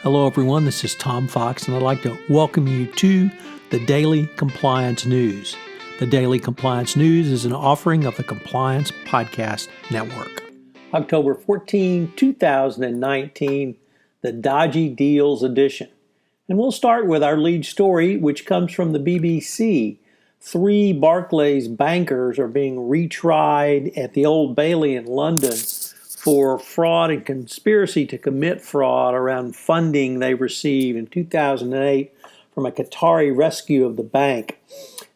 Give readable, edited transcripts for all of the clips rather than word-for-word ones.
Hello, everyone. This is Tom Fox, and I'd like to welcome you to the Daily Compliance News. The Daily Compliance News is an offering of the Compliance Podcast Network. October 14, 2019, the Dodgy Deals edition. And we'll start with our lead story, which comes from the BBC. 3 Barclays bankers are being retried at the Old Bailey in London for fraud and conspiracy to commit fraud around funding they received in 2008 from a Qatari rescue of the bank.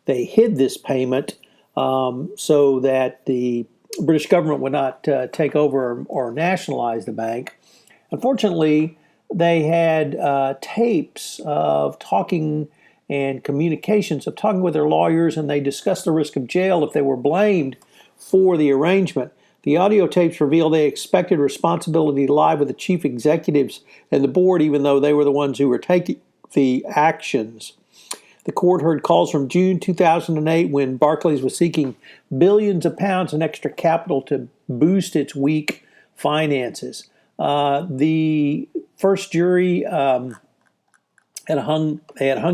They hid this payment so that the British government would not take over or nationalize the bank. Unfortunately, they had tapes of talking and communications of talking with their lawyers, and they discussed the risk of jail if they were blamed for the arrangement. The audio tapes reveal they expected responsibility to lie with the chief executives and the board, even though they were the ones who were taking the actions. The court heard calls from June 2008 when Barclays was seeking billions of pounds in extra capital to boost its weak finances. The first jury had a hung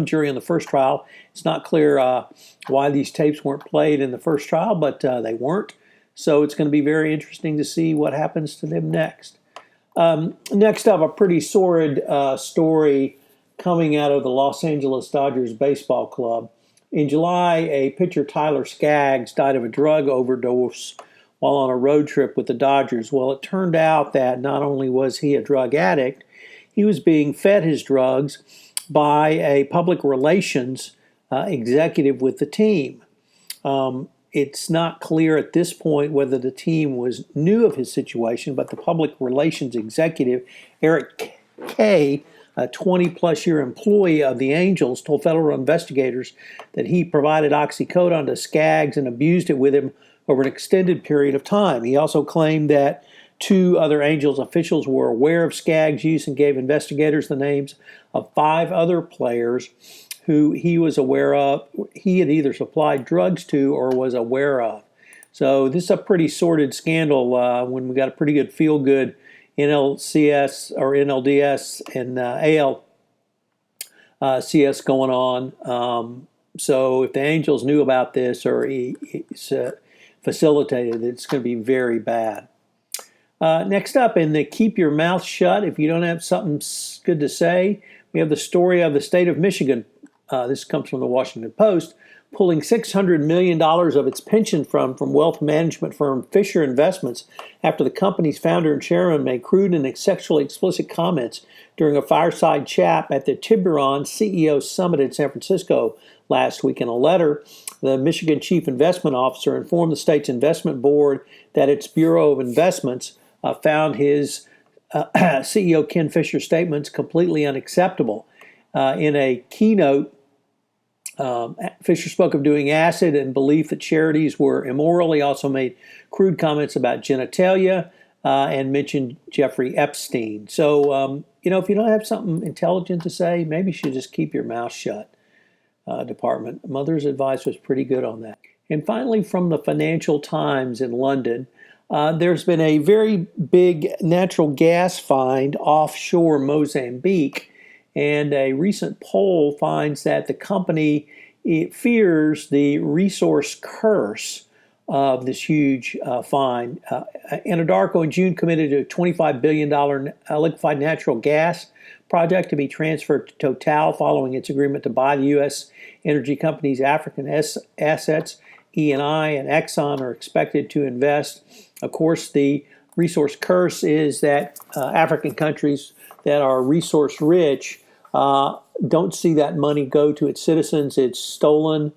jury in the first trial. It's not clear why these tapes weren't played in the first trial, but they weren't. So it's going to be very interesting to see what happens to them next. Next up, a pretty sordid story coming out of the Los Angeles Dodgers baseball club. In July, a pitcher, Tyler Skaggs, died of a drug overdose while on a road trip with the Dodgers. Well, it turned out that not only was he a drug addict, he was being fed his drugs by a public relations executive with the team. It's not clear at this point whether the team knew of his situation, but the public relations executive, Eric Kay, a 20-plus year employee of the Angels, told federal investigators that he provided oxycodone to Skaggs and abused it with him over an extended period of time. He also claimed that 2 other Angels officials were aware of Skaggs' use and gave investigators the names of 5 other players who he was aware of, he had either supplied drugs to or was aware of. So this is a pretty sordid scandal when we got a pretty good feel-good NLCS or NLDS and ALCS going on. So if the Angels knew about this or he facilitated it, it's going to be very bad. Next up, in the Keep Your Mouth Shut, if you don't have something good to say, we have the story of the state of Michigan. This comes from the Washington Post, pulling $600 million of its pension from wealth management firm Fisher Investments after the company's founder and chairman made crude and sexually explicit comments during a fireside chat at the Tiburon CEO Summit in San Francisco last week. In a letter, the Michigan chief investment officer informed the state's investment board that its Bureau of Investments found his CEO Ken Fisher's statements completely unacceptable. In a keynote, Fisher spoke of doing acid and belief that charities were immoral. He also made crude comments about genitalia and mentioned Jeffrey Epstein. So, if you don't have something intelligent to say, maybe you should just keep your mouth shut, department. Mother's advice was pretty good on that. And finally, from the Financial Times in London, there's been a very big natural gas find offshore Mozambique. And a recent poll finds that the company fears the resource curse of this huge find. Anadarko in June committed to a $25 billion liquefied natural gas project to be transferred to Total following its agreement to buy the U.S. energy company's African assets. Eni and Exxon are expected to invest. Of course, the resource curse is that African countries that are resource rich don't see that money go to its citizens. It's stolen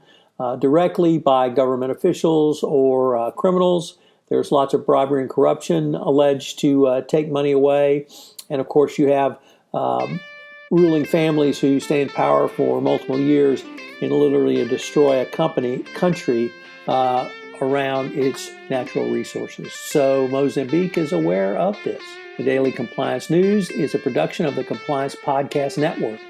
directly by government officials or criminals. There's lots of bribery and corruption alleged to take money away. And of course, you have ruling families who stay in power for multiple years and literally destroy a country around its natural resources. So Mozambique is aware of this. The Daily Compliance News is a production of the Compliance Podcast Network.